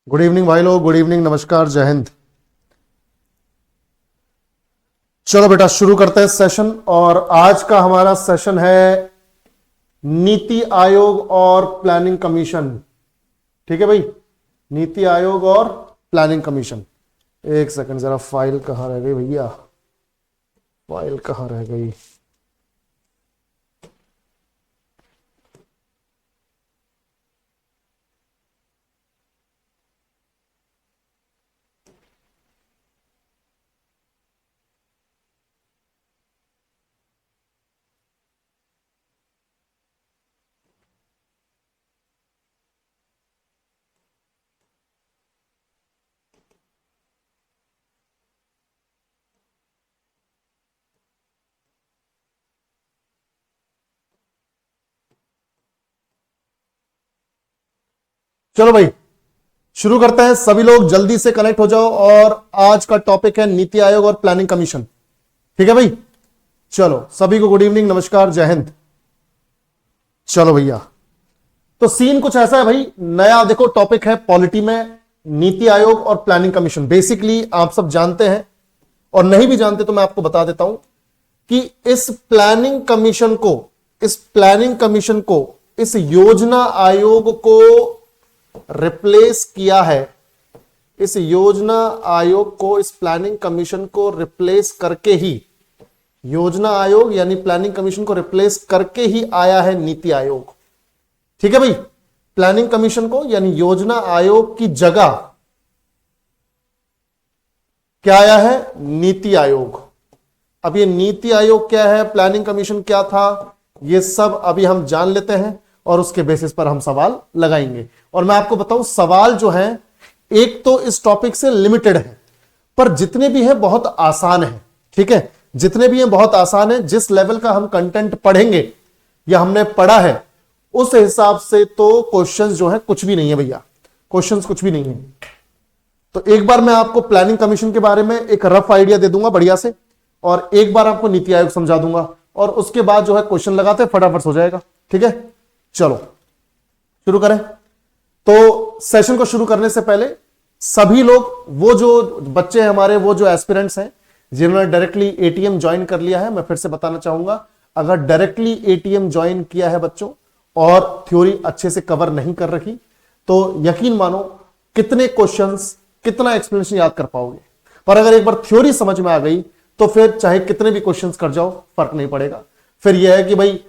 Good evening भाई लोग, good evening, नमस्कार, जय हिंद। चलो बेटा शुरू करते हैं सेशन। और आज का हमारा सेशन है नीति आयोग और प्लानिंग कमीशन। ठीक है भाई, नीति आयोग और प्लानिंग कमीशन। एक सेकंड, जरा फाइल कहां रह गई भैया, फाइल कहां रह गई। चलो भाई शुरू करते हैं। सभी लोग जल्दी से कनेक्ट हो जाओ। और आज का टॉपिक है नीति आयोग और प्लानिंग कमीशन। ठीक है भाई, चलो सभी को गुड इवनिंग, नमस्कार, जय हिंद। चलो भैया, तो सीन कुछ ऐसा है भाई, नया देखो टॉपिक है पॉलिटी में, नीति आयोग और प्लानिंग कमीशन। बेसिकली आप सब जानते हैं, और नहीं भी जानते तो मैं आपको बता देता हूं कि इस प्लानिंग कमीशन को इस योजना आयोग को रिप्लेस किया है। इस योजना आयोग को, इस प्लानिंग कमीशन को रिप्लेस करके ही, योजना आयोग यानी प्लानिंग कमीशन को रिप्लेस करके ही आया है नीति आयोग। ठीक है भाई, प्लानिंग कमीशन को यानी योजना आयोग की जगह क्या आया है? नीति आयोग। अब ये नीति आयोग क्या है, प्लानिंग कमीशन क्या था, ये सब अभी हम जान लेते हैं और उसके बेसिस पर हम सवाल लगाएंगे। और मैं आपको बताऊं, सवाल जो है एक तो इस टॉपिक से लिमिटेड है, पर जितने भी हैं बहुत आसान है। ठीक है, जितने भी हैं बहुत आसान है। जिस लेवल का हम कंटेंट पढ़ेंगे या हमने पढ़ा है उस हिसाब से तो क्वेश्चंस जो है कुछ भी नहीं है भैया, क्वेश्चंस कुछ भी नहीं है। तो एक बार मैं आपको प्लानिंग कमीशन के बारे में एक रफ आइडिया दे दूंगा बढ़िया से, और एक बार आपको नीति आयोग समझा दूंगा, और उसके बाद जो है क्वेश्चन लगाते हैं, फटाफट हो जाएगा। ठीक है, चलो शुरू करें। तो सेशन को शुरू करने से पहले सभी लोग, वो जो बच्चे हैं हमारे, वो जो एस्पिरेंट्स हैं जिन्होंने डायरेक्टली एटीएम ज्वाइन कर लिया है, मैं फिर से बताना चाहूंगा, अगर डायरेक्टली एटीएम ज्वाइन किया है बच्चों और थ्योरी अच्छे से कवर नहीं कर रखी, तो यकीन मानो कितने क्वेश्चंस, कितना एक्सप्लेनेशन याद कर पाओगे। पर अगर एक बार थ्योरी समझ में आ गई तो फिर चाहे कितने भी क्वेश्चंस कर जाओ फर्क नहीं पड़ेगा। फिर यह है कि भाई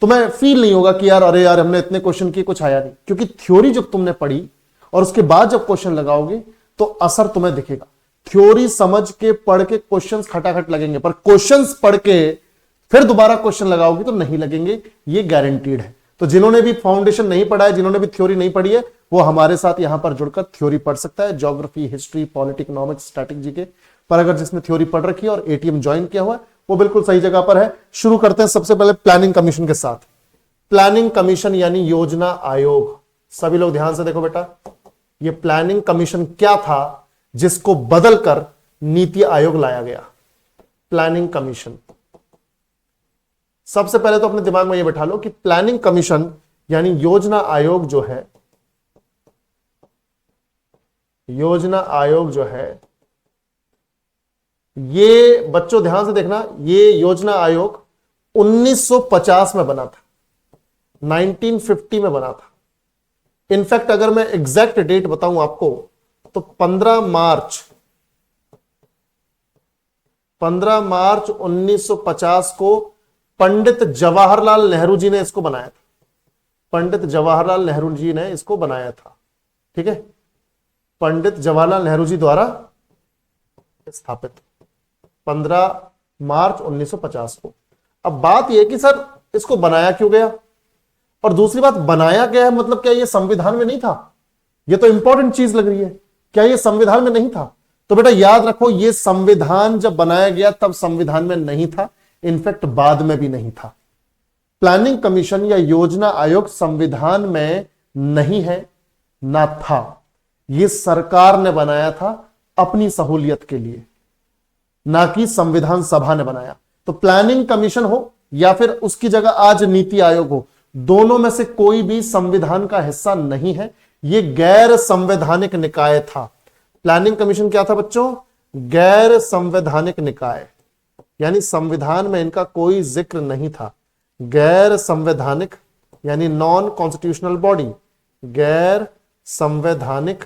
तुम्हें फील नहीं होगा कि यार अरे यार हमने इतने क्वेश्चन किए कुछ आया नहीं, क्योंकि थ्योरी जब तुमने पढ़ी और उसके बाद जब क्वेश्चन लगाओगे तो असर तुम्हें दिखेगा। थ्योरी समझ के पढ़ के क्वेश्चंस खटाखट लगेंगे, पर क्वेश्चंस पढ़ के फिर दोबारा क्वेश्चन लगाओगे तो नहीं लगेंगे, ये गारंटीड है। तो जिन्होंने भी फाउंडेशन नहीं पढ़ा है, जिन्होंने भी थ्योरी नहीं पढ़ी है, वो हमारे साथ यहां पर जुड़कर थ्योरी पढ़ सकता है, geography, history, politics, economics, static, GK. पर अगर जिसने थ्योरी पढ़ रखी है और एटीएम ज्वाइन किया हुआ है, वो बिल्कुल सही जगह पर है। शुरू करते हैं सबसे पहले प्लानिंग कमीशन के साथ। प्लानिंग कमीशन यानी योजना आयोग। सभी लोग ध्यान से देखो बेटा, ये प्लानिंग कमीशन क्या था जिसको बदलकर नीति आयोग लाया गया। प्लानिंग कमीशन, सबसे पहले तो अपने दिमाग में ये बैठा लो कि प्लानिंग कमीशन यानी योजना आयोग जो है, योजना आयोग जो है, ये बच्चों ध्यान से देखना, ये योजना आयोग 1950 में बना था, 1950 में बना था। इनफैक्ट अगर मैं एग्जैक्ट डेट बताऊं आपको तो 15 मार्च 1950 को पंडित जवाहरलाल नेहरू जी ने इसको बनाया था। पंडित जवाहरलाल नेहरू जी ने इसको बनाया था। ठीक है, पंडित जवाहरलाल नेहरू जी द्वारा स्थापित 15 मार्च 1950 को। अब बात यह कि सर इसको बनाया क्यों गया, और दूसरी बात बनाया गया है मतलब क्या ये संविधान में नहीं था? ये तो इंपॉर्टेंट चीज लग रही है, क्या ये संविधान में नहीं था? तो बेटा याद रखो, ये संविधान जब बनाया गया तब संविधान में नहीं था, इनफैक्ट बाद में भी नहीं था। प्लानिंग कमीशन या योजना आयोग संविधान में नहीं है, ना था। ये सरकार ने बनाया था अपनी सहूलियत के लिए, ना कि संविधान सभा ने बनाया। तो प्लानिंग कमीशन हो या फिर उसकी जगह आज नीति आयोग हो, दोनों में से कोई भी संविधान का हिस्सा नहीं है। ये गैर संवैधानिक निकाय था। प्लानिंग कमीशन क्या था बच्चों? गैर संवैधानिक निकाय, यानी संविधान में इनका कोई जिक्र नहीं था। गैर संवैधानिक यानी नॉन कॉन्स्टिट्यूशनल बॉडी, गैर संवैधानिक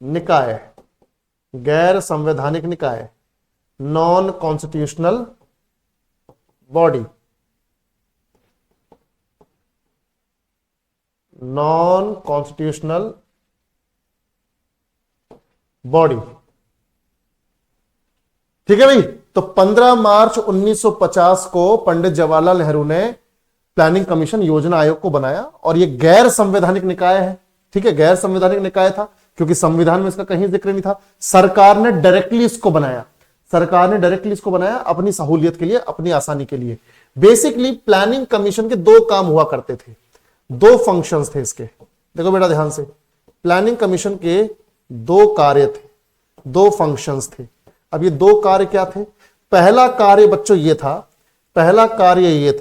निकाय, गैर संवैधानिक निकाय, non constitutional body, non constitutional body. ठीक है भाई। तो 15 मार्च 1950 को पंडित जवाहरलाल नेहरू ने प्लानिंग कमीशन योजना आयोग को बनाया और यह गैर संवैधानिक निकाय है। ठीक है, गैर संवैधानिक निकाय था क्योंकि संविधान में इसका कहीं जिक्र नहीं था। सरकार ने डायरेक्टली इसको बनाया, सरकार ने डायरेक्टली इसको बनाया अपनी सहूलियत के लिए, अपनी आसानी के लिए। बेसिकली प्लानिंग कमीशन के दो काम हुआ करते थे, दो फंक्शंस थे इसके। देखो बेटा ध्यान से, प्लानिंग कमीशन के दो कार्य थे, दो फंक्शंस थे। अब ये दो कार्य क्या थे? पहला कार्य बच्चों ये था, पहला कार्य ये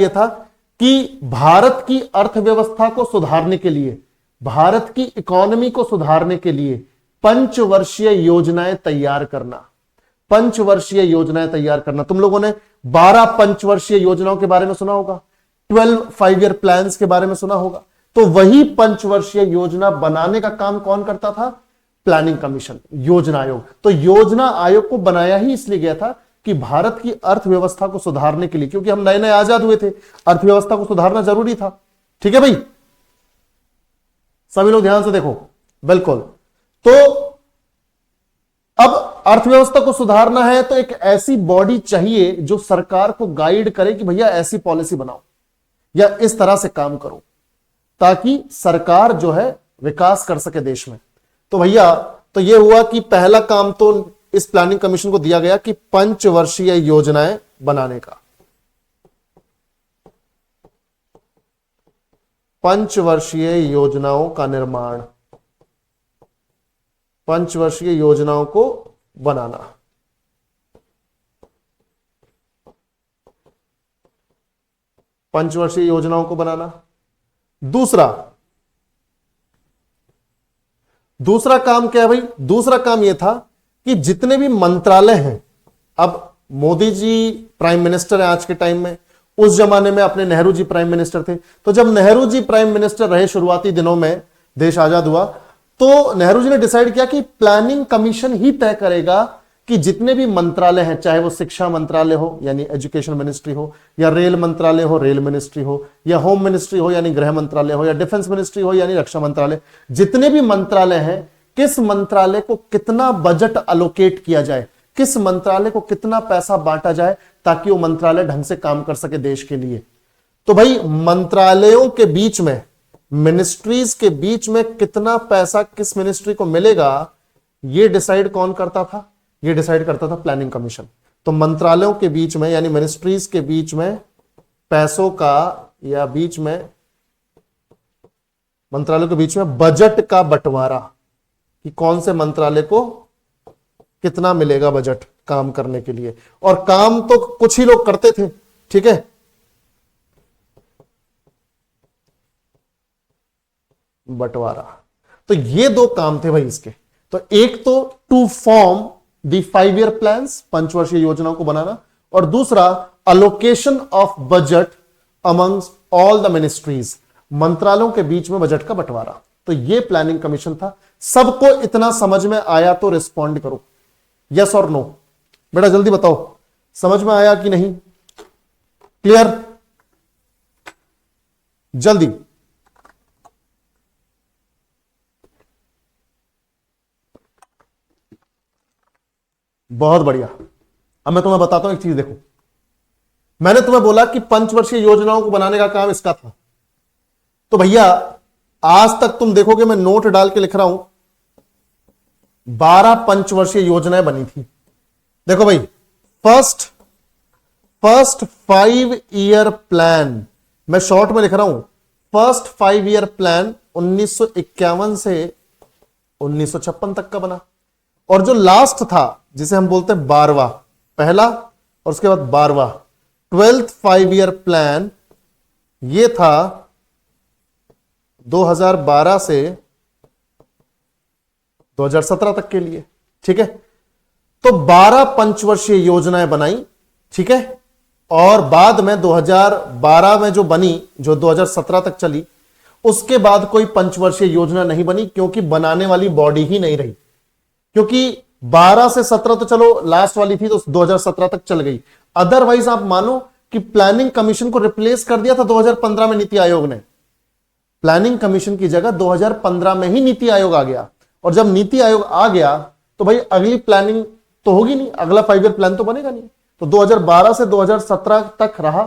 था कि भारत की अर्थव्यवस्था को सुधारने के लिए, भारत की इकोनॉमी को सुधारने के लिए पंचवर्षीय योजनाएं तैयार करना, पंचवर्षीय योजनाएं तैयार करना। तुम लोगों ने 12 पंचवर्षीय योजनाओं के बारे में सुना होगा, 12 5 ईयर प्लान्स के बारे में सुना होगा। तो वही पंचवर्षीय योजना बनाने का काम कौन करता था? प्लानिंग कमीशन, योजना आयोग। तो योजना आयोग को बनाया ही इसलिए गया था कि भारत की अर्थव्यवस्था को सुधारने के लिए, क्योंकि हम नए नए आजाद हुए थे, अर्थव्यवस्था को सुधारना जरूरी था। ठीक है भाई, सभी लोग ध्यान से देखो। बिल्कुल। तो अब अर्थव्यवस्था को सुधारना है तो एक ऐसी बॉडी चाहिए जो सरकार को गाइड करे कि भैया ऐसी पॉलिसी बनाओ या इस तरह से काम करो, ताकि सरकार जो है विकास कर सके देश में। तो भैया तो यह हुआ कि पहला काम तो इस प्लानिंग कमीशन को दिया गया कि पंचवर्षीय योजनाएं बनाने का, पंचवर्षीय योजनाओं का निर्माण, पंचवर्षीय योजनाओं को बनाना। पंचवर्षीय योजनाओं को बनाना। दूसरा काम क्या है भाई? दूसरा काम यह था कि जितने भी मंत्रालय हैं, अब मोदी जी प्राइम मिनिस्टर है आज के टाइम में, उस जमाने में अपने नेहरू जी प्राइम मिनिस्टर थे। तो जब नेहरू जी प्राइम मिनिस्टर रहे शुरुआती दिनों में, देश आजाद हुआ, तो नेहरू जी ने डिसाइड किया कि प्लानिंग कमीशन ही तय करेगा कि जितने भी मंत्रालय हैं, चाहे वो शिक्षा मंत्रालय हो यानी एजुकेशन मिनिस्ट्री हो, या रेल मंत्रालय हो रेल मिनिस्ट्री हो, या होम मिनिस्ट्री हो यानी गृह मंत्रालय हो, या डिफेंस मिनिस्ट्री हो यानी रक्षा मंत्रालय, जितने भी मंत्रालय हैं, किस मंत्रालय को कितना बजट अलोकेट किया जाए, किस मंत्रालय को कितना पैसा बांटा जाए ताकि वो मंत्रालय ढंग से काम कर सके देश के लिए। तो भाई मंत्रालयों के बीच में, मिनिस्ट्रीज के बीच में कितना पैसा किस मिनिस्ट्री को मिलेगा, ये डिसाइड कौन करता था? ये डिसाइड करता था प्लानिंग कमीशन। तो मंत्रालयों के बीच में यानी मिनिस्ट्रीज के बीच में पैसों का, या बीच में मंत्रालयों के बीच में बजट का बंटवारा, कि कौन से मंत्रालय को कितना मिलेगा बजट काम करने के लिए। और काम तो कुछ ही लोग करते थे, ठीक है। बंटवारा। तो ये दो काम थे भाई इसके। तो एक तो to form the 5 year plans, पंचवर्षीय योजनाओं को बनाना, और दूसरा allocation of budget amongst all the ministries, मंत्रालयों के बीच में बजट का बंटवारा। तो ये प्लानिंग कमीशन था। सबको इतना समझ में आया तो रिस्पॉन्ड करो, यस और नो। बेटा जल्दी बताओ, समझ में आया कि नहीं? क्लियर? जल्दी। बहुत बढ़िया। अब मैं तुम्हें बताता हूं एक चीज। देखो, मैंने तुम्हें बोला कि पंचवर्षीय योजनाओं को बनाने का काम इसका था। तो भैया आज तक तुम देखोगे मैं नोट डाल के लिख रहा हूं, 12 पंचवर्षीय योजनाएं बनी थी। देखो भाई, फर्स्ट 5 ईयर प्लान, मैं शॉर्ट में लिख रहा हूं, फर्स्ट 5 ईयर प्लान 1951 से 1956 तक का बना। और जो लास्ट था, जिसे हम बोलते हैं 12वां, पहला और उसके बाद 12वां, 12th 5 ईयर प्लान ये था 2012 से 2017 तक के लिए, ठीक है। तो 12 पंचवर्षीय योजनाएं बनाई, ठीक है। और बाद में 2012 में जो बनी, जो 2017 तक चली, उसके बाद कोई पंचवर्षीय योजना नहीं बनी, क्योंकि बनाने वाली बॉडी ही नहीं रही। क्योंकि 12 से 17 तो चलो लास्ट वाली थी, तो 2017 तक चल गई। अदरवाइज आप मानो कि प्लानिंग कमीशन को रिप्लेस कर दिया था 2015 में नीति आयोग ने। प्लानिंग कमीशन की जगह 2015 में ही नीति आयोग आ गया। और जब नीति आयोग आ गया तो भाई अगली प्लानिंग तो होगी नहीं, अगला 5 ईयर प्लान तो बनेगा नहीं। तो 2012 से 2017 तक रहा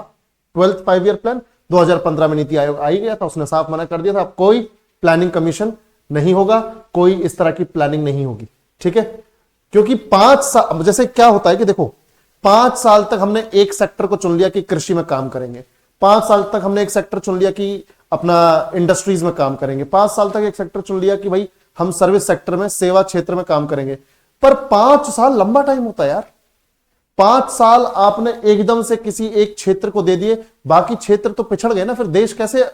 12th 5 ईयर प्लान। 2015 में नीति आयोग आ ही गया था, उसने साफ मना कर दिया था, अब कोई प्लानिंग कमीशन नहीं होगा, कोई इस तरह की प्लानिंग नहीं होगी, ठीक है। क्योंकि 5 साल, जैसे क्या होता है कि देखो 5 साल तक हमने एक सेक्टर को चुन लिया कि कृषि में काम करेंगे, 5 साल तक हमने एक सेक्टर चुन लिया कि अपना इंडस्ट्रीज में काम करेंगे, 5 साल तक एक सेक्टर चुन लिया कि भाई हम सर्विस सेक्टर में, सेवा क्षेत्र में काम करेंगे। पर 5 साल लंबा टाइम होता है यार। 5 साल आपने एकदम से किसी एक क्षेत्र को दे दिए, बाकी क्षेत्र तो पिछड़ गए ना, फिर देश कैसे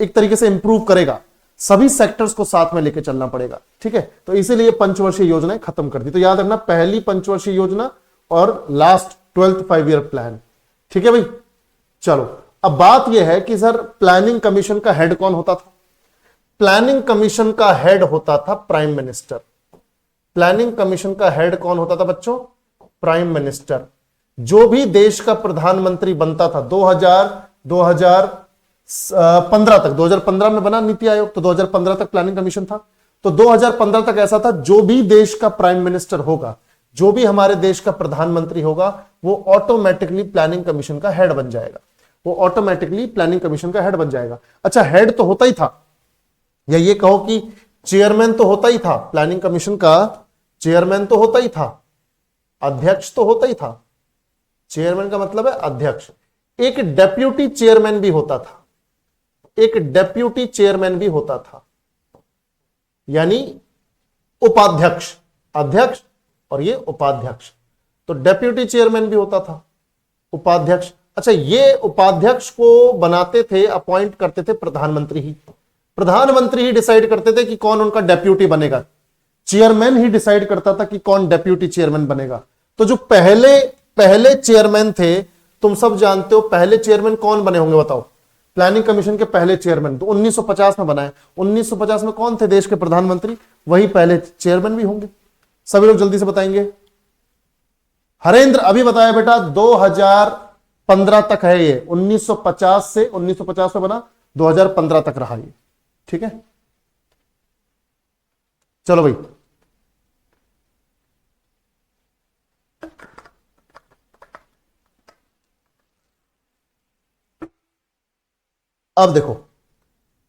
एक तरीके से इंप्रूव करेगा? सभी सेक्टर्स को साथ में लेकर चलना पड़ेगा, ठीक है। तो इसीलिए पंचवर्षीय योजनाएं खत्म कर दी। तो याद रखना, पहली पंचवर्षीय योजना और लास्ट 12th 5 ईयर प्लान, ठीक है भाई। चलो अब बात यह है कि सर प्लानिंग कमीशन का हेड कौन होता था? प्लानिंग कमीशन का हेड होता था प्राइम मिनिस्टर। प्लानिंग कमीशन का हेड कौन होता था बच्चों? Prime minister. जो भी देश का प्रधानमंत्री बनता था 2015 तक, 2015 में बना नीति आयोग, तो 2015 तक प्लानिंग कमीशन था। तो 2015 तक ऐसा था, जो भी देश का प्राइम मिनिस्टर होगा, जो भी हमारे देश का प्रधानमंत्री होगा, वो ऑटोमेटिकली प्लानिंग कमीशन का हेड बन जाएगा। वो ऑटोमेटिकली प्लानिंग कमीशन का हेड बन जाएगा। अच्छा, हेड तो होता ही था, या ये कहो कि चेयरमैन तो होता ही था, प्लानिंग कमीशन का चेयरमैन तो होता ही था, अध्यक्ष तो होता ही था। चेयरमैन का मतलब है अध्यक्ष। एक डेप्यूटी चेयरमैन भी होता था, एक डेप्यूटी चेयरमैन भी होता था, यानी उपाध्यक्ष, अध्यक्ष और ये उपाध्यक्ष। तो डेप्यूटी चेयरमैन भी होता था, उपाध्यक्ष। अच्छा, ये उपाध्यक्ष को बनाते थे, अपॉइंट करते थे प्रधानमंत्री ही। प्रधानमंत्री ही डिसाइड करते थे कि कौन उनका डेप्यूटी बनेगा। चेयरमैन ही डिसाइड करता था कि कौन डेप्यूटी चेयरमैन बनेगा। तो जो पहले चेयरमैन थे, तुम सब जानते हो पहले चेयरमैन कौन बने होंगे बताओ? प्लानिंग कमीशन के पहले चेयरमैन तो 1950 में बनाए। 1950 में कौन थे देश के प्रधानमंत्री? वही पहले चेयरमैन भी होंगे। सभी लोग जल्दी से बताएंगे। हरेंद्र अभी बताया बेटा, 2015 तक है ये। 1950 से 1950 में बना, 2015 तक रहा ये, ठीक है। चलो भाई, अब देखो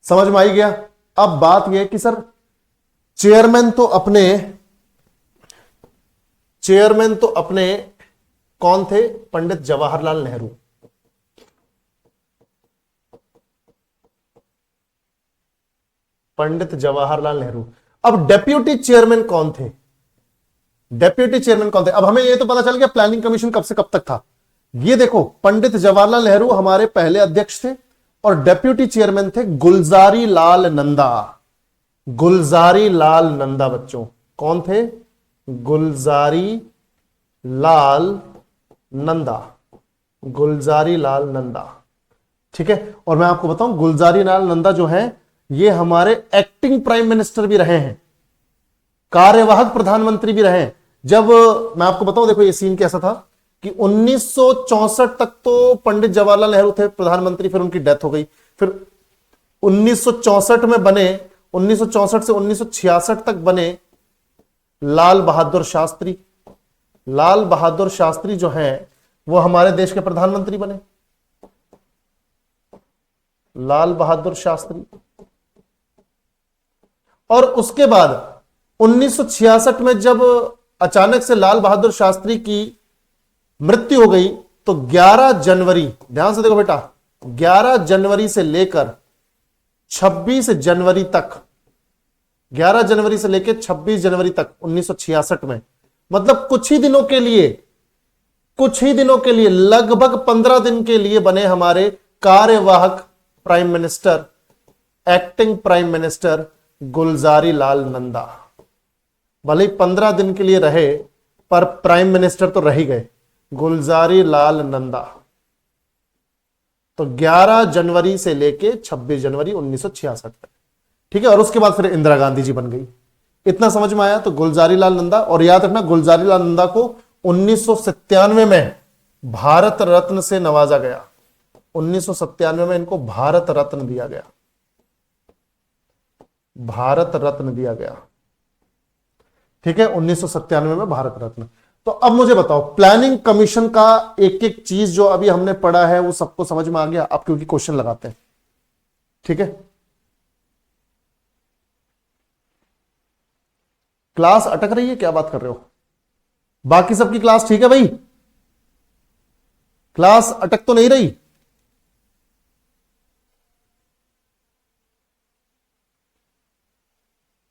समझ में आई गया। अब बात यह कि सर चेयरमैन तो अपने कौन थे? पंडित जवाहरलाल नेहरू। पंडित जवाहरलाल नेहरू। अब डेप्यूटी चेयरमैन कौन थे? डेप्यूटी चेयरमैन कौन थे? अब हमें यह तो पता चल गया प्लानिंग कमीशन कब से कब तक था। ये देखो, पंडित जवाहरलाल नेहरू हमारे पहले अध्यक्ष थे और डेप्यूटी चेयरमैन थे गुलजारी लाल नंदा। गुलजारी लाल नंदा बच्चों, कौन थे? गुलजारी लाल नंदा। गुलजारी लाल नंदा, ठीक है। और मैं आपको बताऊं, गुलजारी लाल नंदा जो है, ये हमारे एक्टिंग प्राइम मिनिस्टर भी रहे हैं, कार्यवाहक प्रधानमंत्री भी रहे। जब मैं आपको बताऊं, देखो ये सीन कैसा था कि 1964 तक तो पंडित जवाहरलाल नेहरू थे प्रधानमंत्री, फिर उनकी डेथ हो गई। फिर 1964 में बने, 1964 से 1966 तक बने लाल बहादुर शास्त्री। लाल बहादुर शास्त्री जो हैं, वो हमारे देश के प्रधानमंत्री बने। लाल बहादुर शास्त्री। और उसके बाद 1966 में जब अचानक से लाल बहादुर शास्त्री की मृत्यु हो गई, तो 11 जनवरी, ध्यान से देखो बेटा, 11 जनवरी से लेकर 26 जनवरी तक, 11 जनवरी से लेकर 26 जनवरी तक 1966 में, मतलब कुछ ही दिनों के लिए, लगभग 15 दिन के लिए बने हमारे कार्यवाहक prime minister, acting prime minister Gulzari Lal Nanda. भले ही 15 दिन के लिए रहे पर प्राइम मिनिस्टर तो रह ही गए, गुलजारी लाल नंदा। तो 11 जनवरी से लेके 26 जनवरी 1966 तक, ठीक है। और उसके बाद फिर इंदिरा गांधी जी बन गई। इतना समझ में आया? तो गुलजारी लाल नंदा, और याद रखना गुलजारी लाल नंदा को 1997 में भारत रत्न से नवाजा गया। 1997 में इनको भारत रत्न दिया गया, भारत रत्न दिया गया, ठीक है। 1997 में भारत रत्न। तो अब मुझे बताओ, प्लानिंग कमीशन का एक एक चीज जो अभी हमने पढ़ा है वो सबको समझ में आ गया? अब क्योंकि क्वेश्चन लगाते हैं, ठीक है। क्लास अटक रही है, क्या बात कर रहे हो? बाकी सबकी क्लास ठीक है भाई? क्लास अटक तो नहीं रही?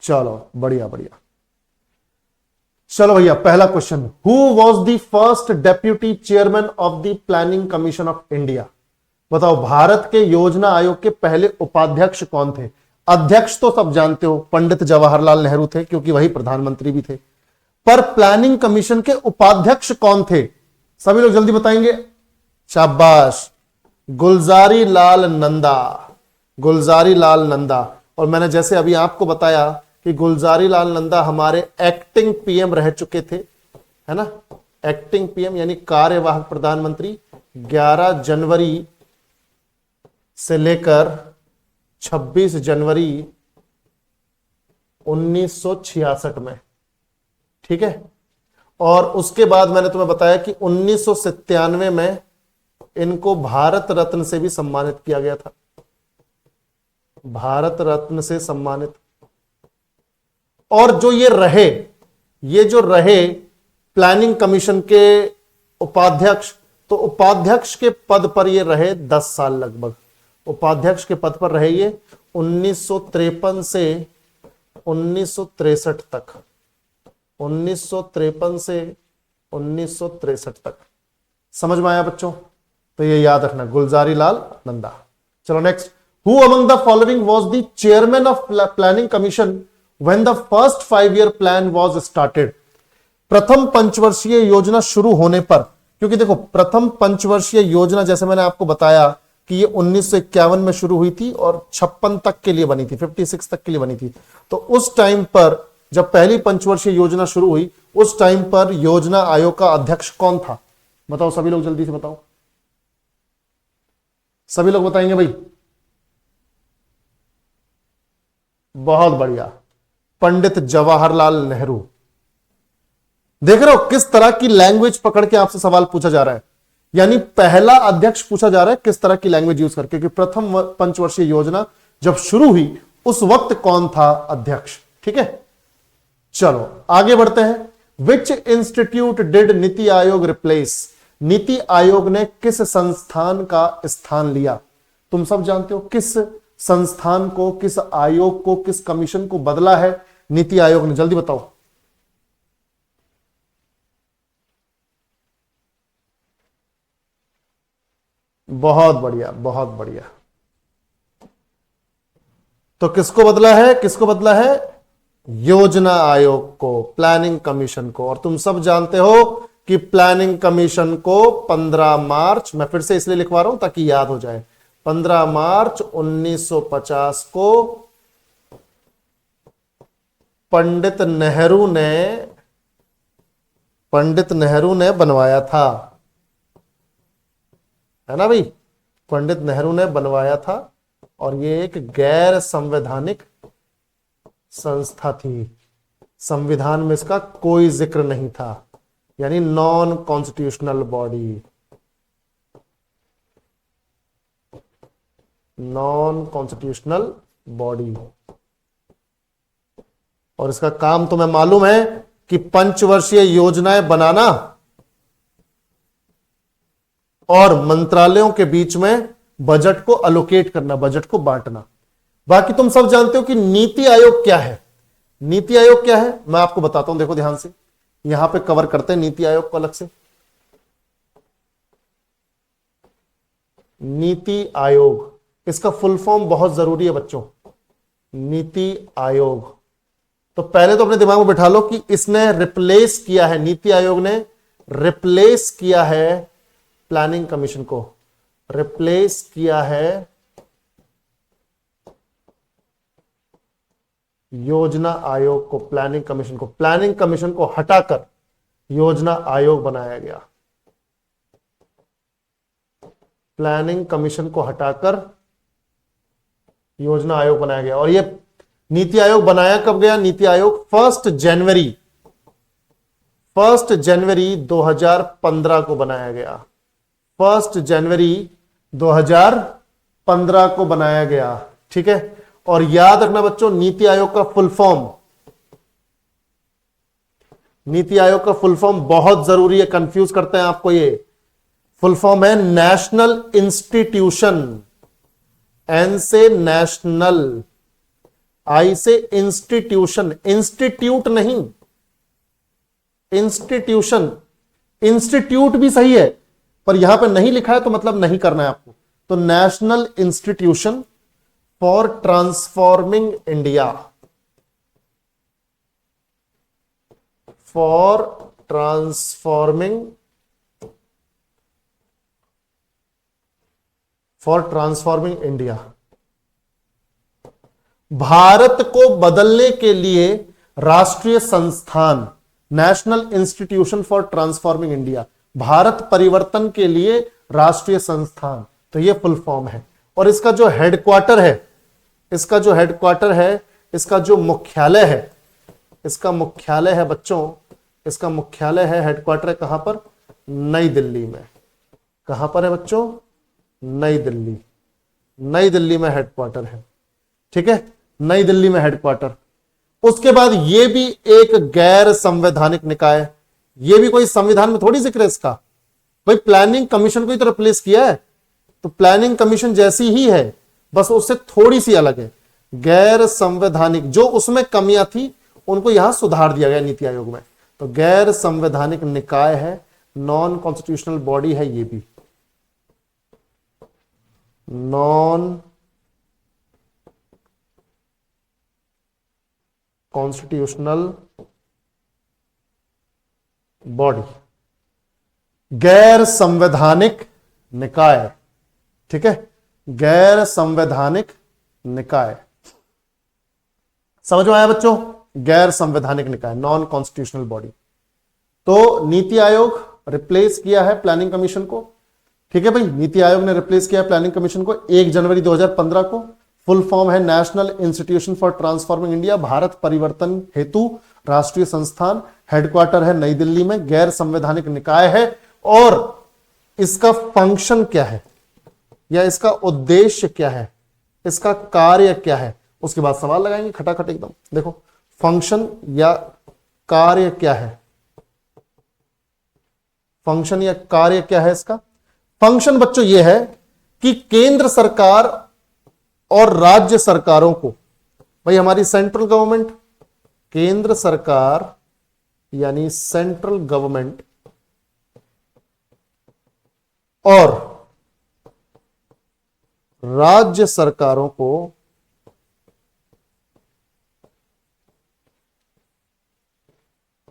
चलो बढ़िया बढ़िया। चलो भैया, पहला question, who was the first deputy chairman of the planning commission of India? बताओ, भारत के योजना आयोग के पहले उपाध्यक्ष कौन थे? अध्यक्ष तो सब जानते हो, पंडित जवाहरलाल नेहरू थे, क्योंकि वही प्रधानमंत्री भी थे। पर प्लानिंग कमीशन के उपाध्यक्ष कौन थे? सभी लोग जल्दी बताएंगे। शाबाश, गुलजारी लाल नंदा, गुलजारी लाल नंदा। और मैंने जैसे अभी आपको बताया कि गुलजारी लाल नंदा हमारे एक्टिंग पीएम रह चुके थे, है ना। एक्टिंग पीएम यानी कार्यवाहक प्रधानमंत्री 11 जनवरी से लेकर 26 जनवरी 1966 में, ठीक है। और उसके बाद मैंने तुम्हें बताया कि 1997 में इनको भारत रत्न से भी सम्मानित किया गया था, भारत रत्न से सम्मानित। और जो ये जो रहे प्लानिंग कमीशन के उपाध्यक्ष, तो उपाध्यक्ष के पद पर ये रहे 10 साल लगभग। उपाध्यक्ष के पद पर रहे ये 1953 से 1963 तक, 1953 से 1963 तक। समझ में आया बच्चों? तो ये याद रखना, गुलजारी लाल नंदा। चलो next, who among the following was the chairman of planning commission when the first 5-year plan was started? प्रथम पंचवर्षीय योजना शुरू होने पर, क्योंकि देखो प्रथम पंचवर्षीय योजना जैसे मैंने आपको बताया कि ये 1951 में शुरू हुई थी और 56 तक के लिए बनी थी, 56 तक के लिए बनी थी। तो उस टाइम पर जब पहली पंचवर्षीय योजना शुरू हुई, उस टाइम पर योजना आयोग का अध्यक्ष कौन था? बताओ सभी लोग, जल्दी से बताओ। सभी लोग बताएंगे भाई? बहुत बढ़िया, पंडित जवाहरलाल नेहरू। देख रहे हो किस तरह की लैंग्वेज पकड़ के आपसे सवाल पूछा जा रहा है? यानी पहला अध्यक्ष पूछा जा रहा है किस तरह की लैंग्वेज यूज करके, कि प्रथम पंचवर्षीय योजना जब शुरू हुई उस वक्त कौन था अध्यक्ष, ठीक है। चलो आगे बढ़ते हैं। Which institute did NITI Aayog replace? NITI Aayog ने किस संस्थान का स्थान लिया? तुम सब जानते हो किस संस्थान को, किस आयोग को, किस कमीशन को बदला है नीति आयोग ने? जल्दी बताओ। बहुत बढ़िया, बहुत बढ़िया। तो किसको बदला है? किसको बदला है? योजना आयोग को, प्लानिंग कमीशन को। और तुम सब जानते हो कि प्लानिंग कमीशन को 15 मार्च, मैं फिर से इसलिए लिखवा रहा हूं ताकि याद हो जाए, 15 मार्च 1950 को पंडित नेहरू ने बनवाया था, है ना भाई। पंडित नेहरू ने बनवाया था और ये एक गैर संवैधानिक संस्था थी, संविधान में इसका कोई जिक्र नहीं था, यानी non constitutional body, non constitutional body. और इसका काम तुम्हें मालूम है कि पंचवर्षीय योजनाएं बनाना और मंत्रालयों के बीच में बजट को अलोकेट करना, बजट को बांटना। बाकी तुम सब जानते हो कि नीति आयोग क्या है। नीति आयोग क्या है मैं आपको बताता हूं, देखो ध्यान से, यहां पे कवर करते हैं नीति आयोग को अलग से। नीति आयोग इसका फुल फॉर्म बहुत जरूरी है बच्चों, नीति आयोग। तो पहले तो अपने दिमाग में बिठा लो कि इसने रिप्लेस किया है, नीति आयोग ने रिप्लेस किया है प्लानिंग कमीशन को, रिप्लेस किया है योजना आयोग को, प्लानिंग कमीशन को। प्लानिंग कमीशन को हटाकर योजना आयोग बनाया गया, प्लानिंग कमीशन को हटाकर योजना आयोग बनाया गया। और यह नीति आयोग बनाया कब गया? नीति आयोग 1 जनवरी 2015 को बनाया गया, 1 जनवरी 2015 को बनाया गया। ठीक है, और याद रखना बच्चों, नीति आयोग का फुल फॉर्म, नीति आयोग का फुल फॉर्म बहुत जरूरी है, कंफ्यूज करते हैं आपको। ये फुल फॉर्म है नेशनल इंस्टीट्यूशन, एन से नेशनल, आई से इंस्टीट्यूशन, इंस्टीट्यूट नहीं, इंस्टीट्यूशन। इंस्टीट्यूट भी सही है, पर यहां पे नहीं लिखा है तो मतलब नहीं करना है आपको। तो national institution for transforming India, for transforming India. Bharat को बदलने के लिए राष्ट्रीय संस्थान, national institution for transforming India, Bharat परिवर्तन के लिए राष्ट्रीय संस्थान। तो यह फुल फॉर्म है। और इसका जो हेडक्वार्टर है, इसका जो हेडक्वार्टर है, इसका जो मुख्यालय है, इसका मुख्यालय है बच्चों, इसका मुख्यालय है, हेडक्वार्टर है कहां पर? नई दिल्ली में। कहां पर है बच्चों? नई दिल्ली, नई दिल्ली में हेडक्वार्टर है। ठीक है, नई दिल्ली में हेडक्वार्टर। उसके बाद यह भी एक गैर संवैधानिक निकाय है। यह भी कोई संविधान में थोड़ी जिक्र है इसका, भाई प्लानिंग कमीशन को ही तो रिप्लेस किया है, तो प्लानिंग कमीशन जैसी ही है, बस उससे थोड़ी सी अलग है। गैर संवैधानिक, जो उसमें कमियां थी उनको यहां सुधार दिया गया नीति आयोग में। तो गैर संवैधानिक निकाय है, नॉन कॉन्स्टिट्यूशनल बॉडी है ये भी, नॉन कॉन्स्टिट्यूशनल बॉडी, गैर संवैधानिक निकाय। ठीक है, गैर संवैधानिक निकाय, समझ में आया बच्चों? गैर संवैधानिक निकाय, नॉन कॉन्स्टिट्यूशनल बॉडी। तो नीति आयोग रिप्लेस किया है प्लानिंग कमीशन को। ठीक है भाई, नीति आयोग ने रिप्लेस किया है प्लानिंग कमीशन को 1 जनवरी 2015 को। फुल फॉर्म है national institution for transforming India, Bharat परिवर्तन हेतु राष्ट्रीय संस्थान, हेडक्वार्टर है नई दिल्ली में, गैर संवैधानिक निकाय है। और इसका फंक्शन क्या है या इसका उद्देश्य क्या है, इसका कार्य क्या है, उसके बाद सवाल लगाएंगे खटाखट एकदम। देखो, फंक्शन या कार्य क्या है, फंक्शन या कार्य क्या है इसका? फंक्शन बच्चों यह है कि केंद्र सरकार और राज्य सरकारों को, भाई हमारी सेंट्रल गवर्नमेंट, केंद्र सरकार यानी सेंट्रल गवर्नमेंट और राज्य सरकारों को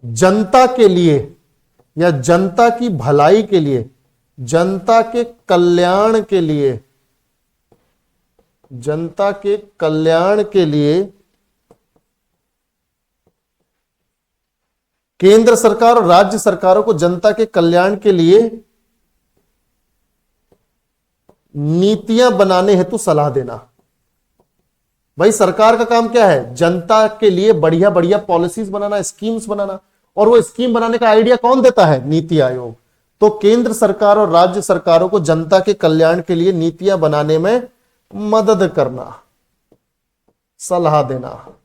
जनता के लिए या जनता की भलाई के लिए, जनता के कल्याण के लिए, जनता के कल्याण के लिए केंद्र सरकार और राज्य सरकारों को जनता के कल्याण के लिए नीतियां बनाने हेतु सलाह देना। भाई सरकार का काम क्या है? जनता के लिए बढ़िया बढ़िया पॉलिसीज बनाना, स्कीम्स बनाना। और वो स्कीम बनाने का आइडिया कौन देता है? नीति आयोग। तो केंद्र सरकार और राज्य सरकारों को जनता के कल्याण के लिए नीतियां बनाने में मदद करना, सलाह देना,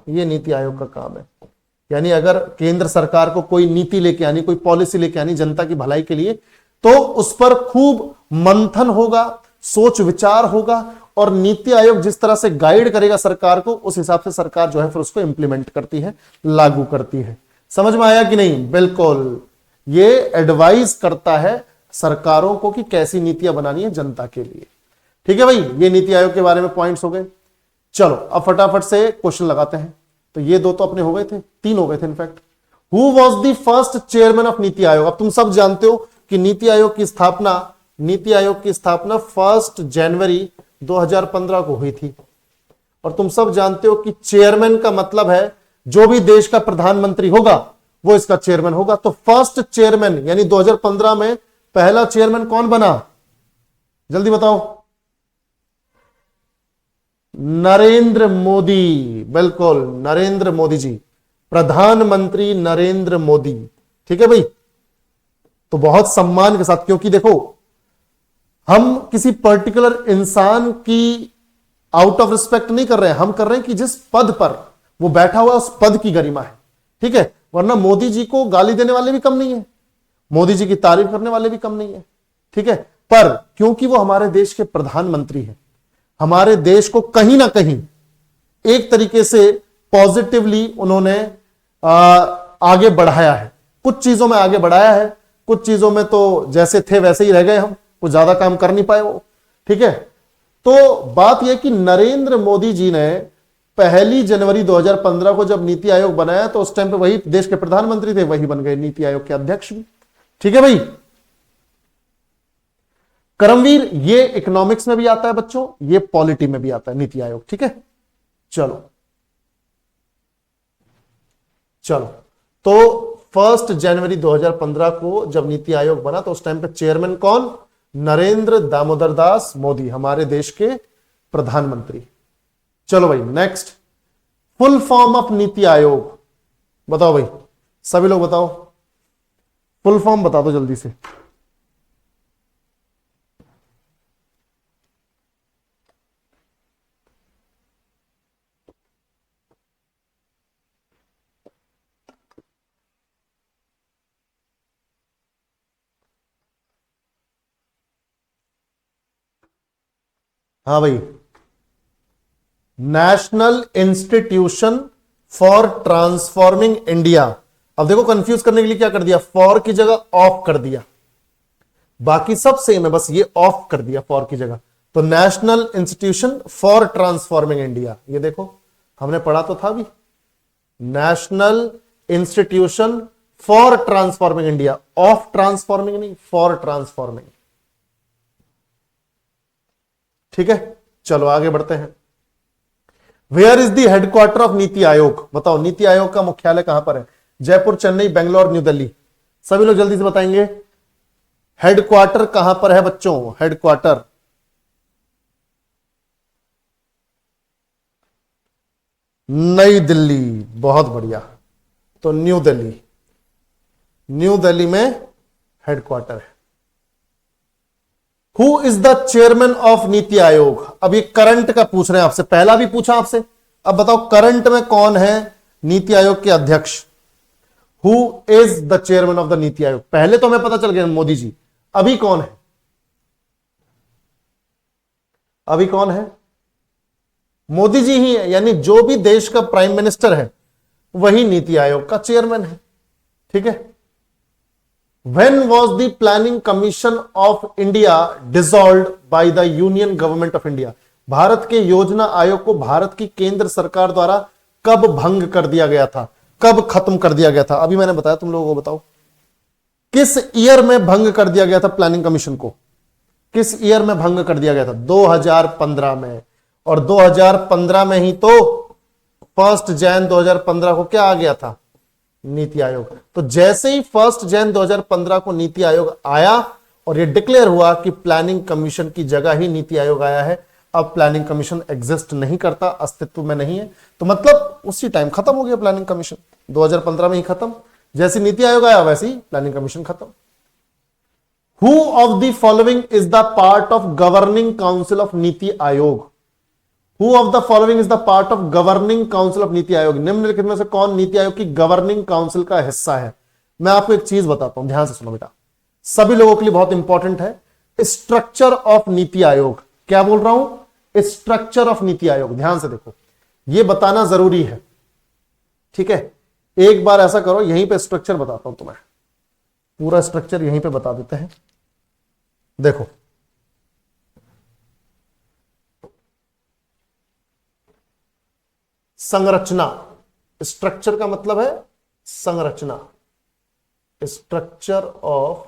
यह नीति आयोग का काम है। यानी अगर केंद्र सरकार को कोई नीति लेके आनी, कोई पॉलिसी लेके आनी जनता की भलाई के लिए, तो उस पर खूब मंथन होगा, सोच विचार होगा, और नीति आयोग जिस तरह से गाइड करेगा सरकार को, उस हिसाब से सरकार जो है फिर उसको इंप्लीमेंट करती है, लागू करती है। समझ में आया कि नहीं? बिल्कुल, ये एडवाइस करता है सरकारों को कि कैसी नीतियां बनानी है जनता के लिए। ठीक है भाई, ये नीति आयोग के बारे में पॉइंट्स हो गए। चलो अब फटाफट से क्वेश्चन लगाते हैं। तो ये दो तो अपने हो गए थे, तीन हो गए थे in fact. Who was the first chairman of NITI आयोग? अब तुम सब जानते हो कि नीति आयोग की स्थापना 1 जनवरी 2015 को हुई थी। और तुम सब जानते हो कि चेयरमैन का मतलब है जो भी देश का प्रधानमंत्री होगा वो इसका चेयरमैन होगा। तो फर्स्ट चेयरमैन यानी 2015 में पहला चेयरमैन कौन बना? जल्दी बताओ। नरेंद्र मोदी, बिल्कुल नरेंद्र मोदी जी, प्रधानमंत्री नरेंद्र मोदी। ठीक है भाई, तो बहुत सम्मान के साथ, क्योंकि देखो हम किसी पर्टिकुलर इंसान की आउट ऑफ रिस्पेक्ट नहीं कर रहे हैं, हम कर रहे हैं कि जिस पद पर वो बैठा हुआ है उस पद की गरिमा है। ठीक है, वरना मोदी जी को गाली देने वाले भी कम नहीं है, मोदी जी की तारीफ करने वाले भी कम नहीं है। ठीक है, पर क्योंकि वो हमारे देश के प्रधानमंत्री हैं, हमारे देश को कहीं ना कहीं एक तरीके से पॉजिटिवली उन्होंने आगे बढ़ाया है। कुछ चीजों में आगे बढ़ाया है, कुछ चीजों में तो जैसे थे वैसे ही रह गए, हम कुछ ज्यादा काम कर नहीं पाए वो। ठीक है, तो बात यह कि नरेंद्र मोदी जी ने 1 जनवरी 2015 को जब नीति आयोग बनाया तो उस टाइम पे वही देश के प्रधानमंत्री थे, वही बन गए नीति आयोग के अध्यक्ष भी। ठीक है भाई, करमवीर ये इकोनॉमिक्स में भी आता है बच्चों, ये पॉलिटी में भी आता है नीति आयोग। ठीक है, चलो चलो, तो 1 जनवरी 2015 को जब नीति आयोग बना तो उस टाइम पे चेयरमैन कौन? नरेंद्र दामोदर दास मोदी, हमारे देश के प्रधानमंत्री। चलो भाई next, full form of NITI Aayog बताओ भाई, सभी लोग बताओ, फुल फॉर्म बता दो जल्दी से। हाँ भाई, national institution for transforming India. अब देखो कंफ्यूज करने के लिए क्या कर दिया, फॉर की जगह ऑफ कर दिया, बाकी सब सेम है, बस ये ऑफ कर दिया फॉर की जगह। तो national institution for transforming India, ये देखो हमने पढ़ा तो था भी, national institution for transforming India, of transforming नहीं, फॉर ट्रांसफॉर्मिंग। ठीक है, चलो आगे बढ़ते हैं। Where is the headquarter of NITI Aayog? बताओ नीति आयोग का मुख्यालय कहां पर है? जयपुर, चेन्नई, बेंगलोर, न्यू दिल्ली? सभी लोग जल्दी से बताएंगे, हेडक्वार्टर कहां पर है बच्चों? हेडक्वार्टर नई दिल्ली, बहुत बढ़िया। तो न्यू दिल्ली, न्यू दिल्ली में हेडक्वार्टर है। Who is the chairman of NITI आयोग? अब ये करंट का पूछ रहे हैं आपसे, पहला भी पूछा आपसे, अब बताओ करंट में कौन है नीति आयोग के अध्यक्ष? Who is the chairman of the NITI Aayog? पहले तो हमें पता चल गया मोदी जी, अभी कौन है? अभी कौन है? मोदी जी ही है, यानी जो भी देश का प्राइम मिनिस्टर है वही नीति आयोग का चेयरमैन है। ठीक है, When was the Planning Commission of India dissolved by the Union Government of India? Bharat के योजना आयोग को भारत की केंद्र सरकार द्वारा कब भंग कर दिया गया था, कब खत्म कर दिया गया था? अभी मैंने बताया, तुम लोगों को बताओ किस ईयर में भंग कर दिया गया था प्लानिंग कमीशन को? किस ईयर में भंग कर दिया गया था? 2015 में। और 2015 में ही तो 1 जनवरी 2015 को क्या आ गया था? नीति आयोग। तो जैसे ही 1 जनवरी 2015 को नीति आयोग आया और यह डिक्लेयर हुआ कि प्लानिंग कमीशन की जगह ही नीति आयोग आया है, अब प्लानिंग कमीशन एग्जिस्ट नहीं करता, अस्तित्व में नहीं है, तो मतलब उसी टाइम खत्म हो गया प्लानिंग कमीशन, 2015 में ही खत्म। जैसे नीति आयोग आया वैसे ही प्लानिंग कमीशन खत्म। Who of the following is the part of governing council of NITI आयोग? Who of the following is the part of governing council of NITI Aayog? निम्नलिखित में से कौन नीति आयोग की गवर्निंग काउंसिल का हिस्सा है? मैं आपको एक चीज बताता हूं, ध्यान से सुनो बेटा, सभी लोगों के लिए बहुत इंपॉर्टेंट है। स्ट्रक्चर ऑफ नीति आयोग, क्या बोल रहा हूं? स्ट्रक्चर ऑफ नीति आयोग, ध्यान से देखो, यह बताना जरूरी है। ठीक है, एक बार ऐसा करो, यहीं पे स्ट्रक्चर बताता हूं तुम्हें, पूरा स्ट्रक्चर यहीं पे बता देते हैं। देखो संरचना, स्ट्रक्चर का मतलब है संरचना, स्ट्रक्चर ऑफ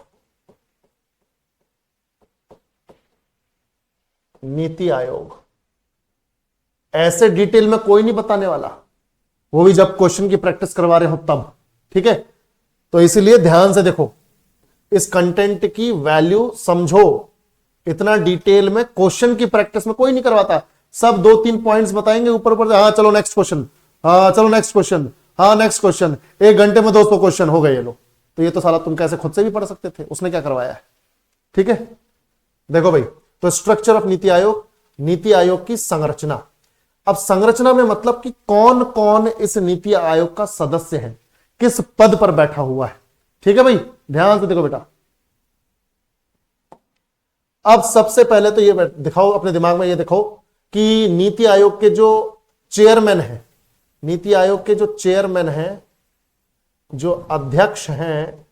नीति आयोग। ऐसे डिटेल में कोई नहीं बताने वाला, वो भी जब क्वेश्चन की प्रैक्टिस करवा रहे हो तब, ठीक है। तो इसीलिए ध्यान से देखो, इस कंटेंट की वैल्यू समझो। इतना डिटेल में क्वेश्चन की प्रैक्टिस में कोई नहीं करवाता, सब 2-3 पॉइंट्स बताएंगे ऊपर ऊपर, हाँ चलो नेक्स्ट क्वेश्चन, हाँ चलो नेक्स्ट क्वेश्चन, हाँ नेक्स्ट क्वेश्चन, 1 घंटे में 200 क्वेश्चन हो गए ये लो। तो ये तो साला तुम कैसे खुद से भी पढ़ सकते थे, उसने क्या करवाया है, ठीक है। देखो भाई, तो स्ट्रक्चर ऑफ नीति आयोग, नीति आयोग की संरचना। अब संरचना में मतलब कि कौन कौन इस नीति आयोग का सदस्य है, किस पद पर बैठा हुआ है, ठीक है भाई, ध्यान से देखो बेटा। अब सबसे पहले तो ये दिखाओ अपने दिमाग में, ये देखो कि नीति आयोग के जो चेयरमैन है, नीति आयोग के जो चेयरमैन हैं, जो अध्यक्ष हैं,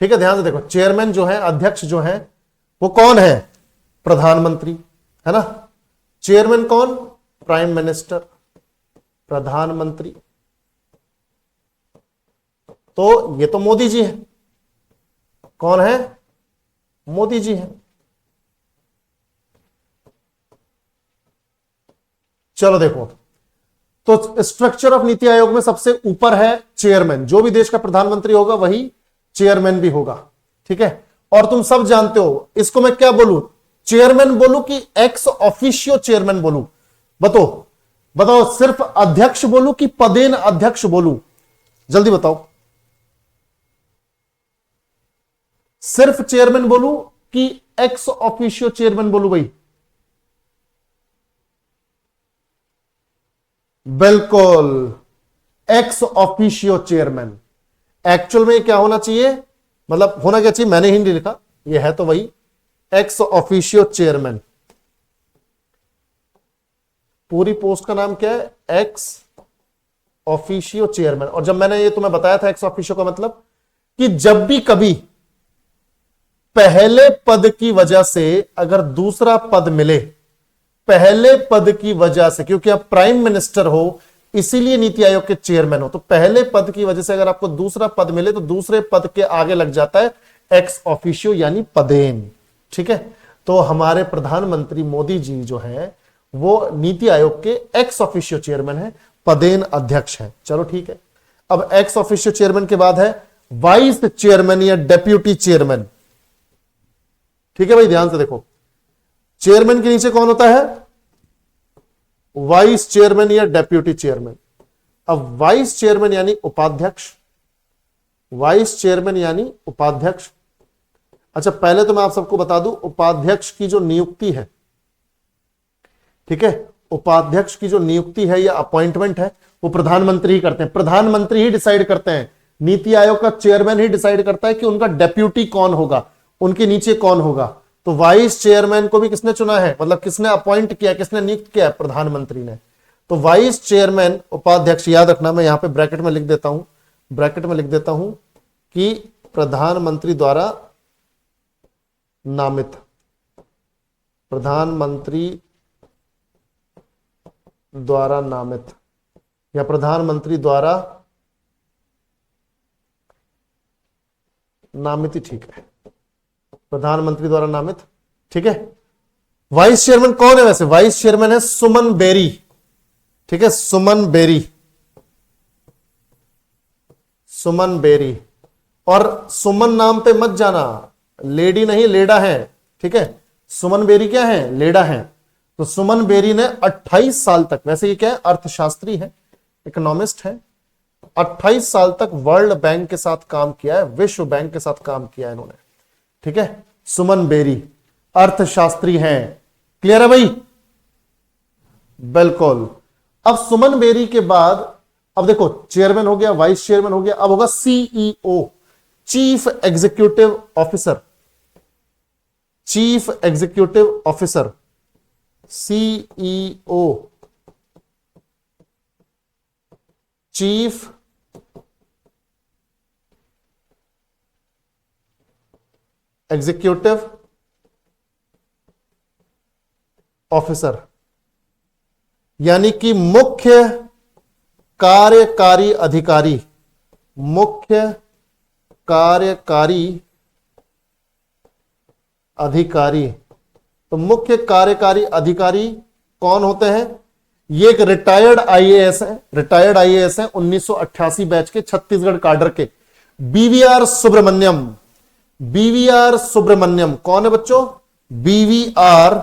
ठीक है, ध्यान से देखो, चेयरमैन जो है, अध्यक्ष जो है, वो कौन है, प्रधानमंत्री, है ना। चेयरमैन कौन, प्राइम मिनिस्टर, प्रधानमंत्री। तो ये तो मोदी जी है, कौन है, मोदी जी है। चलो देखो, तो स्ट्रक्चर ऑफ नीति आयोग में सबसे ऊपर है चेयरमैन, जो भी देश का प्रधानमंत्री होगा वही चेयरमैन भी होगा, ठीक है। और तुम सब जानते हो, इसको मैं क्या बोलूं, चेयरमैन बोलूं कि एक्स ऑफिशियो चेयरमैन बोलूं, बताओ बताओ, सिर्फ अध्यक्ष बोलूं कि पदेन अध्यक्ष बोलूं, जल्दी बताओ। सिर्फ चेयरमैन बोलूं कि एक्स ऑफिशियो चेयरमैन बोलूं भाई, बिल्कुल एक्स ऑफिशियो चेयरमैन। एक्चुअल में क्या होना चाहिए, मतलब होना क्या चाहिए, मैंने हिंदी लिखा, ये है तो वही एक्स ऑफिशियो चेयरमैन। पूरी पोस्ट का नाम क्या है, एक्स ऑफिशियो चेयरमैन। और जब मैंने ये तुम्हें बताया था एक्स ऑफिशियो का मतलब कि जब भी कभी पहले पद की वजह से अगर दूसरा पद मिले, पहले पद की वजह से, क्योंकि आप प्राइम मिनिस्टर हो इसीलिए नीति आयोग के चेयरमैन हो, तो पहले पद की वजह से अगर आपको दूसरा पद मिले तो दूसरे पद के आगे लग जाता है एक्स ऑफिशियो यानी पदेन, ठीक है। तो हमारे प्रधानमंत्री मोदी जी जो है वो नीति आयोग के एक्स ऑफिशियो चेयरमैन है, पदेन अध्यक्ष है। चलो ठीक है। अब एक्स ऑफिशियो चेयरमैन के बाद है वाइस चेयरमैन या डेप्यूटी चेयरमैन, ठीक है भाई, ध्यान से देखो, चेयरमैन के नीचे कौन होता है, वाइस चेयरमैन या डेप्यूटी चेयरमैन। अब वाइस चेयरमैन यानी उपाध्यक्ष, वाइस चेयरमैन यानी उपाध्यक्ष। अच्छा, पहले तो मैं आप सबको बता दूं, उपाध्यक्ष की जो नियुक्ति है, ठीक है, उपाध्यक्ष की जो नियुक्ति है या अपॉइंटमेंट है वो प्रधानमंत्री ही करते हैं, प्रधानमंत्री ही डिसाइड करते हैं। नीति आयोग का चेयरमैन ही डिसाइड करता है कि उनका डेप्यूटी कौन होगा, उनके नीचे कौन होगा। तो वाइस चेयरमैन को भी किसने चुना है, मतलब किसने अपॉइंट किया, किसने नियुक्त किया है, प्रधानमंत्री ने। तो वाइस चेयरमैन उपाध्यक्ष, याद रखना, मैं यहां पे ब्रैकेट में लिख देता हूं, ब्रैकेट में लिख देता हूं कि प्रधानमंत्री द्वारा नामित, प्रधानमंत्री द्वारा नामित या प्रधानमंत्री द्वारा नामित ही ठीक है, प्रधानमंत्री द्वारा नामित, ठीक है। वाइस चेयरमैन कौन है वैसे, वाइस चेयरमैन है सुमन बेरी, ठीक है, सुमन बेरी, सुमन बेरी। और सुमन नाम पे मत जाना, लेडी नहीं लेडा है, ठीक है, सुमन बेरी क्या है, लेडा है। तो सुमन बेरी ने 28 साल तक, वैसे ये क्या है, अर्थशास्त्री है, इकोनॉमिस्ट है, 28 साल तक वर्ल्ड बैंक के साथ काम किया है, विश्व बैंक के साथ काम किया है इन्होंने, ठीक है। सुमन बेरी अर्थशास्त्री हैं, क्लियर है भाई, बिल्कुल। अब सुमन बेरी के बाद, अब देखो चेयरमैन हो गया, वाइस चेयरमैन हो गया, अब होगा CEO, chief executive officer, chief executive officer, CEO, chief executive officer, यानी कि मुख्य कार्यकारी अधिकारी, मुख्य कार्यकारी अधिकारी। तो मुख्य कार्यकारी अधिकारी कौन होते हैं? ये एक रिटायर्ड आईएएस है, रिटायर्ड आईएएस है 1988 बैच के छत्तीसगढ़ काडर के, बीवीआर सुब्रमण्यम। बीवीआर सुब्रमण्यम कौन है बच्चों? बीवीआर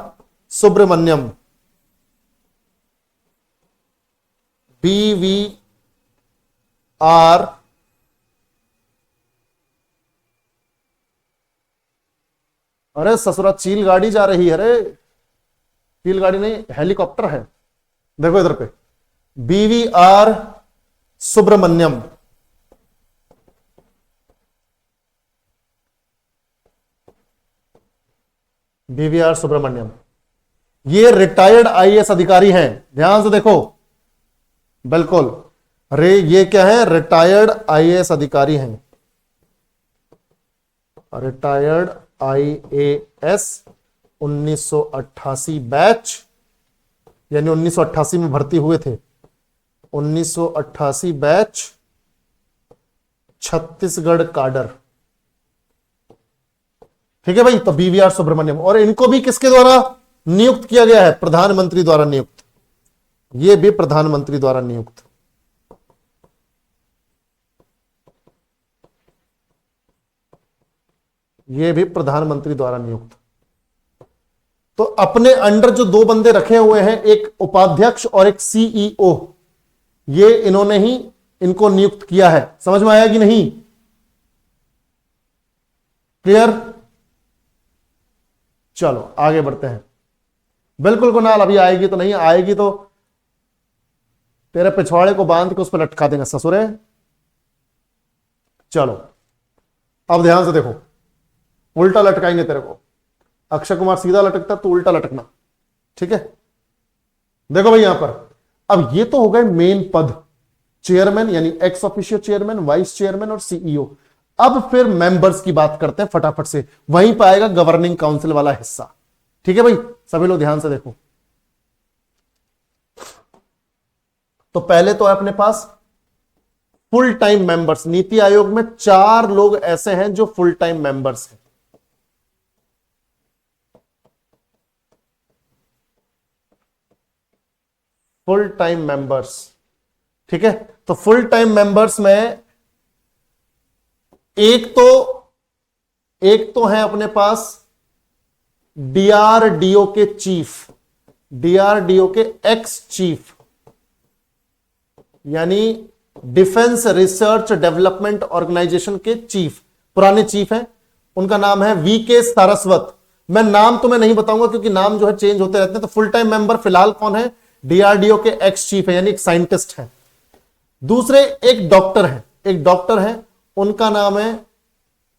सुब्रमण्यम, बीवीआर अरे ससुरा चील गाड़ी जा रही है, अरे चील गाड़ी नहीं, हेलीकॉप्टर है, देखो इधर पे, बीवीआर सुब्रमण्यम। बीवीआर सुब्रमण्यम ये रिटायर्ड आईएएस अधिकारी हैं, ध्यान से देखो, बिल्कुल ये क्या है? रिटायर्ड आईएएस अधिकारी हैं, रिटायर्ड आईएएस 1988 बैच, यानी 1988 में भर्ती हुए थे, 1988 बैच छत्तीसगढ़ काडर। ठीक है भाई, तो बीवीआर सुब्रमण्यम, और इनको भी किसके द्वारा नियुक्त किया गया है? प्रधानमंत्री द्वारा नियुक्त, ये भी प्रधानमंत्री द्वारा नियुक्त। ये भी प्रधानमंत्री द्वारा नियुक्त। तो अपने अंडर जो दो बंदे रखे हुए हैं, एक उपाध्यक्ष और एक सीईओ, ये इन्होंने ही इनको नियुक्त किया है। समझ में आया कि नहीं? क्लियर? चलो आगे बढ़ते हैं। बिल्कुल कुणाल, अभी आएगी तो नहीं आएगी तो तेरे पिछवाड़े को बांध के उस पर लटका देंगे ससुरे। चलो अब ध्यान से देखो, उल्टा लटकाएंगे तेरे को। अक्षय कुमार सीधा लटकता तो उल्टा लटकना, ठीक है? देखो भाई यहां पर, अब ये तो हो गए मेन पद, चेयरमैन यानी ex officio chairman, vice chairman और सीईओ। अब फिर मेंबर्स की बात करते हैं फटाफट से, वहीं पर आएगा गवर्निंग काउंसिल वाला हिस्सा। ठीक है भाई, सभी लोग ध्यान से देखो। तो पहले तो है अपने पास full time members. NITI Aayog में 4 लोग ऐसे हैं जो फुल टाइम मेंबर्स हैं। फुल टाइम मेंबर्स, ठीक है? तो फुल टाइम मेंबर्स में एक तो है अपने पास डीआरडीओ के चीफ, डीआरडीओ के एक्स चीफ, यानी डिफेंस रिसर्च डेवलपमेंट ऑर्गेनाइजेशन के चीफ, पुराने चीफ हैं। उनका नाम है वीके सारस्वत। मैं नाम तुम्हें नहीं बताऊंगा क्योंकि नाम जो है चेंज होते रहते हैं। तो फुल टाइम मेंबर फिलहाल कौन है? डीआरडीओ के एक्स चीफ है, यानी एक साइंटिस्ट है। दूसरे एक डॉक्टर है, उनका नाम है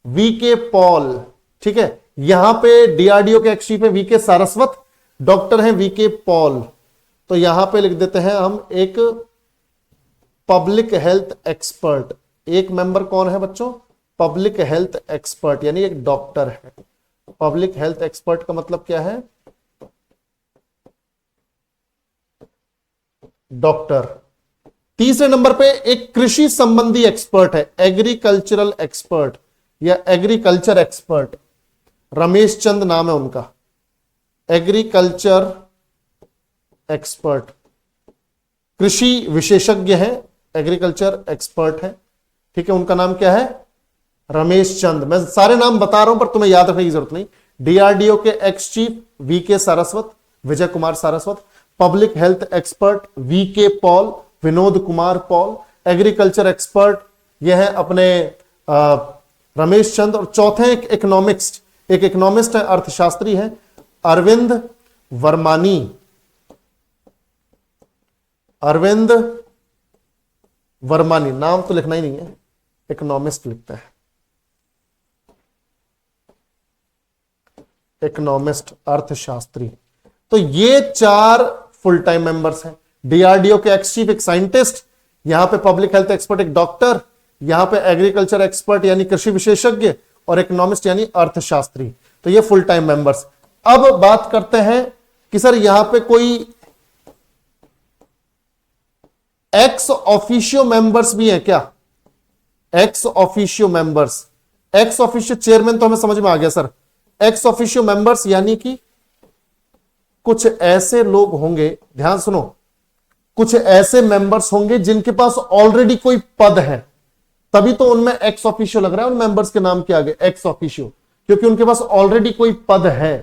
वीके पॉल। ठीक है, यहां पे डीआरडीओ के एक्स चीफ है वीके सारस्वत, डॉक्टर है वीके पॉल। तो यहां पे लिख देते हैं हम एक पब्लिक हेल्थ एक्सपर्ट। एक मेंबर कौन है बच्चों? पब्लिक हेल्थ एक्सपर्ट, यानी एक डॉक्टर है। पब्लिक हेल्थ एक्सपर्ट का मतलब क्या है? डॉक्टर। तीसरे नंबर पे एक कृषि संबंधी एक्सपर्ट है, एग्रीकल्चरल एक्सपर्ट या एग्रीकल्चर एक्सपर्ट। रमेश चंद नाम है उनका, एग्रीकल्चर एक्सपर्ट, कृषि विशेषज्ञ है, एग्रीकल्चर एक्सपर्ट है। ठीक है, उनका नाम क्या है? रमेश चंद। मैं सारे नाम बता रहा हूं पर तुम्हें याद रखने की जरूरत नहीं। डीआरडीओ के ex chief V K Saraswat, Vijay Kumar Saraswat. Public health expert V K Paul, Vinod Kumar Paul. Agriculture expert यह है अपने रमेश चंद। और चौथे एक इकोनॉमिस्ट है, अर्थशास्त्री है, अरविंद वर्मानी। अरविंद वर्मानी, नाम तो लिखना ही नहीं है, इकोनॉमिस्ट लिखता है, इकोनॉमिस्ट, अर्थशास्त्री। तो ये 4 फुल टाइम मेंबर्स हैं। डीआरडीओ के एक्स चीफ एक साइंटिस्ट, यहां पे पब्लिक हेल्थ एक्सपर्ट एक डॉक्टर, यहां पे एग्रीकल्चर एक्सपर्ट यानी कृषि विशेषज्ञ, और इकोनॉमिस्ट यानी अर्थशास्त्री। तो ये फुल टाइम मेंबर्स। अब बात करते हैं कि सर यहां पे कोई एक्स ऑफिशियो मेंबर्स भी है क्या? Ex officio members, ex officio chairman तो हमें समझ में आ गया सर। एक्स ऑफिशियो मेंबर्स यानी कि कुछ ऐसे लोग होंगे, ध्यान सुनो, कुछ ऐसे मेंबर्स होंगे जिनके पास ऑलरेडी कोई पद है, तभी तो उनमें एक्स ऑफिशियो लग रहा है, उन मेंबर्स के नाम के आगे एक्स ऑफिशियो, क्योंकि उनके पास ऑलरेडी कोई पद है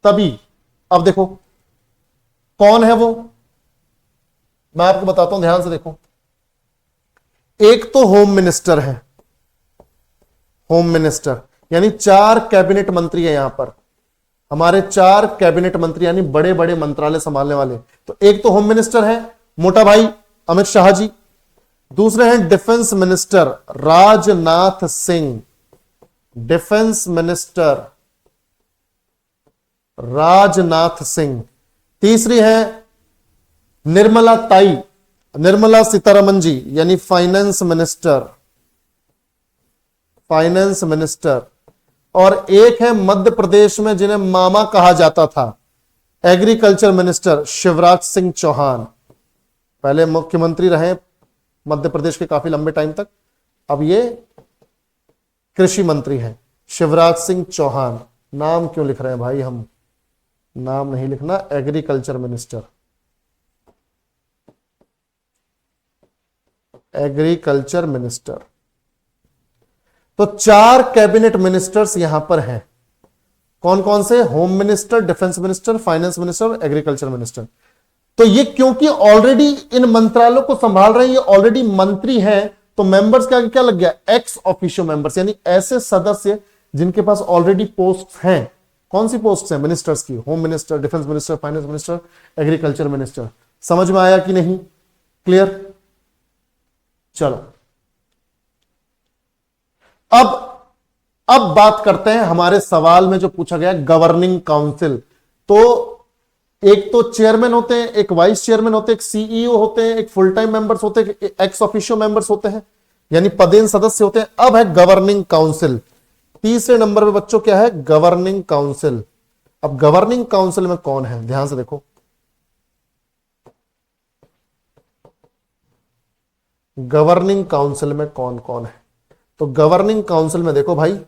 तभी। अब देखो कौन है वो, मैं आपको बताता हूं, ध्यान से देखो। एक तो होम मिनिस्टर है, होम मिनिस्टर यानी 4 कैबिनेट मंत्री है यहां पर, हमारे 4 कैबिनेट मंत्री यानी बड़े बड़े मंत्रालय संभालने वाले। तो एक तो होम मिनिस्टर है मोटा भाई अमित शाह जी, दूसरे हैं defence minister Rajnath Singh, defence minister Rajnath Singh, तीसरी है निर्मला सीतारमन जी यानी फाइनेंस मिनिस्टर, फाइनेंस मिनिस्टर, और एक है मध्य प्रदेश में जिन्हें मामा कहा जाता था, एग्रीकल्चर मिनिस्टर शिवराज सिंह चौहान, पहले मुख्यमंत्री रहे मध्य प्रदेश के काफी लंबे टाइम तक, अब ये कृषि मंत्री हैं शिवराज सिंह चौहान। नाम क्यों लिख रहे हैं भाई, हम नाम नहीं लिखना, एग्रीकल्चर मिनिस्टर, एग्रीकल्चर मिनिस्टर। तो 4 कैबिनेट मिनिस्टर्स यहां पर हैं, कौन कौन से? Home minister, defence minister, finance minister, agriculture minister. तो ये क्योंकि ऑलरेडी इन मंत्रालयों को संभाल रहे हैं, ये ऑलरेडी मंत्री हैं, तो मेंबर्स के आगे क्या लग गया? एक्स ऑफिशियो मेंबर्स, यानी ऐसे सदस्य जिनके पास ऑलरेडी पोस्ट हैं। कौन सी पोस्ट है मिनिस्टर्स की? Home minister, defence minister, finance minister, agriculture minister. समझ में आया कि नहीं? क्लियर? चलो अब बात करते हैं हमारे सवाल में जो पूछा गया गवर्निंग काउंसिल। तो एक तो चेयरमैन होते हैं, एक वाइस चेयरमैन होते हैं, एक सीईओ होते हैं, एक फुल टाइम मेंबर्स होते हैं, एक्स ऑफिशियो मेंबर्स होते हैं, यानी पदेन सदस्य होते हैं। अब है गवर्निंग काउंसिल, तीसरे नंबर पे बच्चों क्या है? Governing council. अब गवर्निंग काउंसिल में कौन है, ध्यान से देखो। गवर्निंग काउंसिल में कौन कौन है? तो गवर्निंग काउंसिल में देखो भाई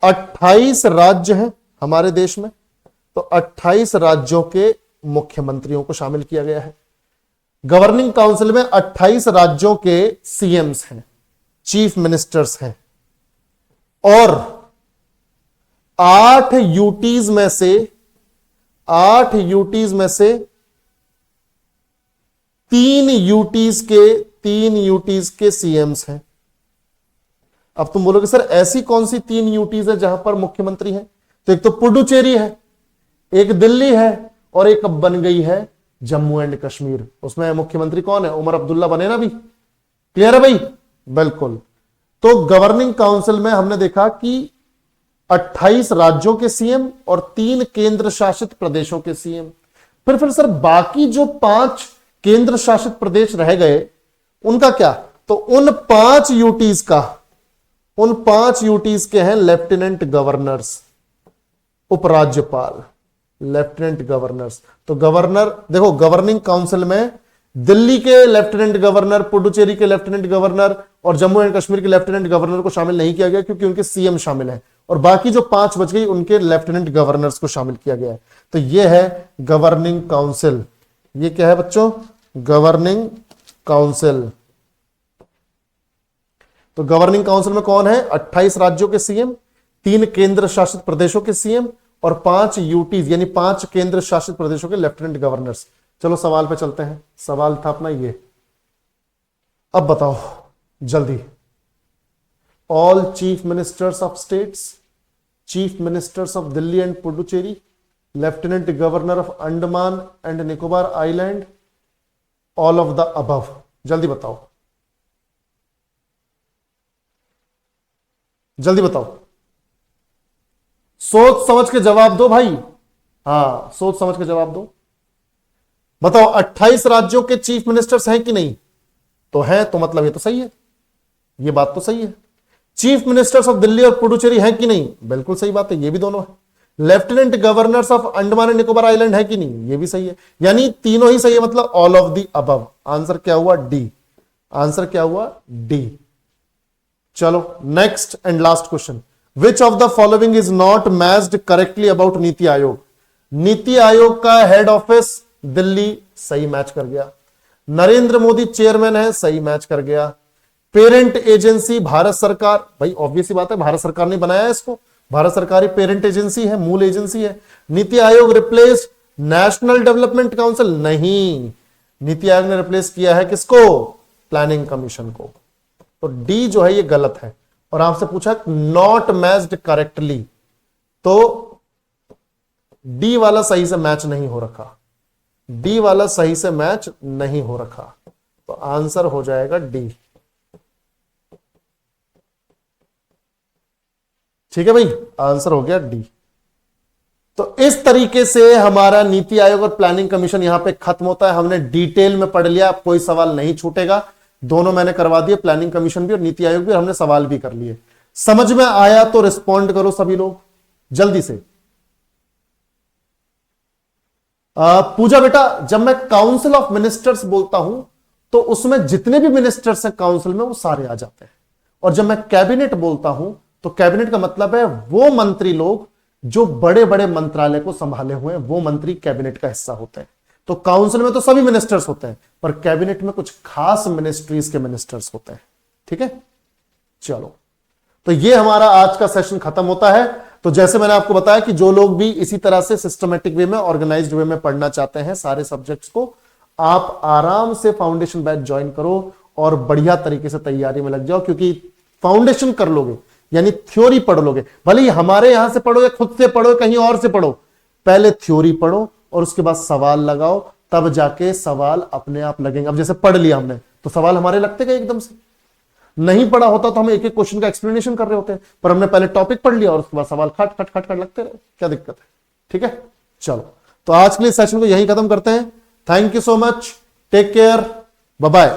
28 राज्य हैं हमारे देश में, तो 28 राज्यों के मुख्यमंत्रियों को शामिल किया गया है। गवर्निंग काउंसिल में 28 राज्यों के सीएम्स हैं, चीफ मिनिस्टर्स हैं, और 8 यूटीज में से 3 यूटीज के सीएम्स हैं। अब तुम बोलोगे सर ऐसी कौन सी 3 यूटीज है जहां पर मुख्यमंत्री है? तो एक तो पुडुचेरी है, एक दिल्ली है, और एक अब बन गई है जम्मू एंड कश्मीर। उसमें मुख्यमंत्री कौन है? उमर अब्दुल्ला बने ना भी। क्लियर है भाई? बिल्कुल। तो गवर्निंग काउंसिल में हमने देखा कि 28 राज्यों के सीएम और 3 केंद्र शासित प्रदेशों के सीएम। फिर सर बाकी जो 5 केंद्र शासित प्रदेश रह गए उनका क्या? तो उन 5 यूटीज के हैं लेफ्टिनेंट गवर्नर्स, उपराज्यपाल, लेफ्टिनेंट गवर्नर्स। तो गवर्नर देखो, गवर्निंग काउंसिल में दिल्ली के लेफ्टिनेंट गवर्नर, पुडुचेरी के लेफ्टिनेंट गवर्नर और जम्मू एंड कश्मीर के लेफ्टिनेंट गवर्नर को शामिल नहीं किया गया क्योंकि उनके सीएम शामिल हैं, और बाकी जो 5 बच गई उनके लेफ्टिनेंट गवर्नर्स को शामिल किया गया है। तो यह है गवर्निंग काउंसिल। ये क्या है बच्चों? Governing council. तो गवर्निंग काउंसिल में कौन है? 28 राज्यों के सीएम, 3 केंद्र शासित प्रदेशों के सीएम और 5 यूटीज यानी 5 केंद्र शासित प्रदेशों के लेफ्टिनेंट गवर्नर्स। चलो सवाल पे चलते हैं। सवाल था अपना ये, अब बताओ जल्दी। All chief ministers of states, chief ministers of Delhi and Puducherry, lieutenant governor of Andaman and Nicobar island, all of the above. जल्दी बताओ, जल्दी बताओ, सोच समझ के जवाब दो भाई। हां, सोच समझ के जवाब दो। बताओ 28 राज्यों के चीफ मिनिस्टर्स हैं कि नहीं? तो हैं, तो मतलब ये तो सही है, ये बात तो सही है। चीफ मिनिस्टर्स ऑफ दिल्ली और पुडुचेरी हैं कि नहीं? बिल्कुल सही बात है, ये भी दोनों है। Lieutenant governors of Andaman and Nicobar island है कि नहीं, ये भी सही है, यानी तीनों ही सही है, मतलब all of the above. Answer क्या हुआ, डी। आंसर क्या हुआ, डी। चलो next and last question, which of the following is not matched correctly about NITI Aayog. NITI Aayog का हेड ऑफिस दिल्ली, सही मैच कर गया। नरेंद्र मोदी चेयरमैन है, सही मैच कर गया। पेरेंट एजेंसी भारत सरकार, भाई ऑब्वियस बात है, भारत सरकार ने बनाया है इसको, भारत सरकार ही पेरेंट एजेंसी है, मूल एजेंसी है। NITI Aayog replace national development council, नहीं, नीति आयोग ने रिप्लेस किया है किसको, प्लानिंग कमीशन को। तो डी जो है ये गलत है। और आपसे पूछा नॉट मैच्ड करेक्टली, तो डी वाला सही से मैच नहीं हो रखा, डी वाला सही से मैच नहीं हो रखा, तो आंसर हो जाएगा डी। ठीक है भाई, आंसर हो गया डी। तो इस तरीके से हमारा नीति आयोग और प्लानिंग कमीशन यहां पे खत्म होता है। हमने डिटेल में पढ़ लिया, कोई सवाल नहीं छूटेगा, दोनों मैंने करवा दिए, प्लानिंग कमीशन भी और नीति आयोग भी, और हमने सवाल भी कर लिए। समझ में आया तो रिस्पॉन्ड करो सभी लोग जल्दी से। पूजा बेटा, जब मैं काउंसिल ऑफ मिनिस्टर्स बोलता हूं तो उसमें जितने भी मिनिस्टर्स हैं काउंसिल में वो सारे आ जाते हैं, और जब मैं कैबिनेट बोलता हूं तो कैबिनेट का मतलब है वो मंत्री लोग जो बड़े बड़े मंत्रालय को संभाले हुए हैं, वो मंत्री कैबिनेट का हिस्सा होते हैं। तो काउंसिल में तो सभी मिनिस्टर्स होते हैं, पर कैबिनेट में कुछ खास मिनिस्ट्रीज के मिनिस्टर्स होते हैं। ठीक है, चलो, तो ये हमारा आज का सेशन खत्म होता है। तो जैसे मैंने आपको बताया कि जो लोग भी इसी तरह से सिस्टमेटिक वे में, ऑर्गेनाइज्ड वे में पढ़ना चाहते हैं सारे सब्जेक्ट्स को, आप आराम से फाउंडेशन बैच ज्वाइन करो और बढ़िया तरीके से तैयारी में लग जाओ, क्योंकि फाउंडेशन कर लोगे यानी थ्योरी पढ़ लोगे, भले ही हमारे यहां से पढ़ो या खुद से पढ़ो, कहीं और से पढ़ो, पहले थ्योरी पढ़ो और उसके बाद सवाल लगाओ, तब जाके सवाल अपने आप लगेंगे। अब जैसे पढ़ लिया हमने तो सवाल हमारे लगते गए एकदम से, नहीं पढ़ा होता तो हम एक एक क्वेश्चन का एक्सप्लेनेशन कर रहे होते हैं, पर हमने पहले टॉपिक पढ़ लिया और उसके बाद सवाल खट खट खट खट लगते रहे, क्या दिक्कत है। ठीक है, चलो, तो आज के लिए सेशन को यही खत्म करते हैं। Thank you so much, take care, bye bye.